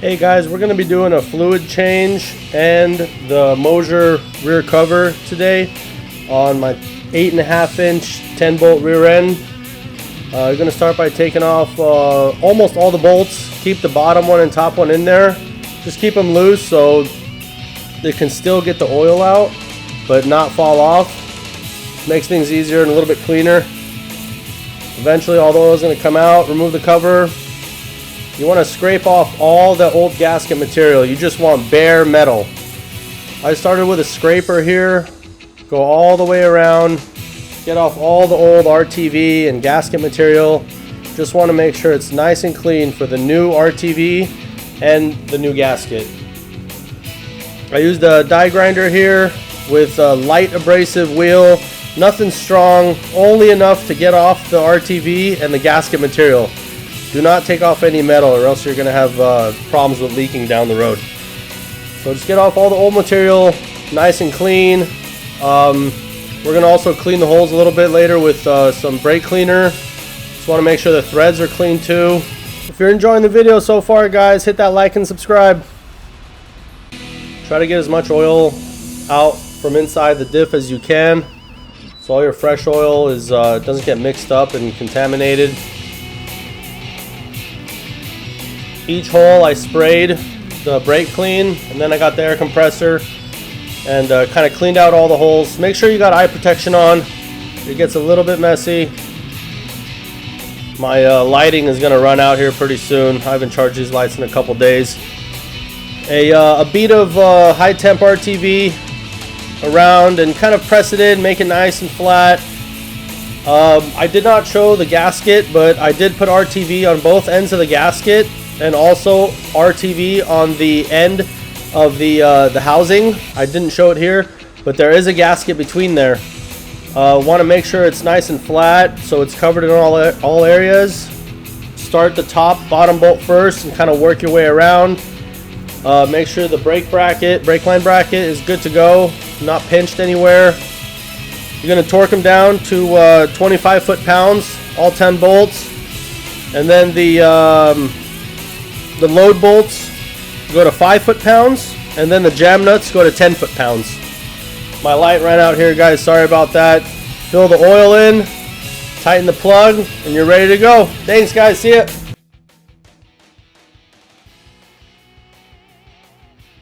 Hey guys, we're going to be doing a fluid change and the Moser rear cover today on my 8.5 inch 10 bolt rear end. You're going to start by taking off almost all the bolts. Keep the bottom one and top one in there. Just keep them loose so they can still get the oil out but not fall off. Makes things easier and a little bit cleaner. Eventually all the oil is going to come out. Remove the cover. You want to scrape off all the old gasket material. You just want bare metal. I started with a scraper here. Go all the way around. Get off all the old RTV and gasket material. Just want to make sure it's nice and clean for the new RTV and the new gasket. I used a die grinder here with a light abrasive wheel. Nothing strong, only enough to get off the RTV and the gasket material. Do not take off any metal or else you're going to have problems with leaking down the road. So just get off all the old material nice and clean. We're going to also clean the holes a little bit later with some brake cleaner. Just want to make sure the threads are clean too. If you're enjoying the video so far, guys, hit that like and subscribe. Try to get as much oil out from inside the diff as you can, so all your fresh oil is doesn't get mixed up and contaminated. Each hole I sprayed the brake clean, and then I got the air compressor and kind of cleaned out all the holes. Make sure you got eye protection on. It gets a little bit messy. My lighting is going to run out here pretty soon. I haven't charged these lights in a couple days. A bead of high temp RTV around and kind of press it in, make it nice and flat. I did not show the gasket, but I did put RTV on both ends of the gasket and also RTV on the end of the housing. I didn't show it here, but there is a gasket between there. Want to make sure it's nice and flat so it's covered in all areas. Start the top bottom bolt first and kind of work your way around. Make sure the brake line bracket is good to go, not pinched anywhere. You're going to torque them down to 25 foot-pounds, all 10 bolts, and then the load bolts go to 5 foot-pounds, and then the jam nuts go to 10 foot-pounds. My light ran out here, guys. Sorry about that. Fill the oil in, tighten the plug, and you're ready to go. Thanks, guys. See ya.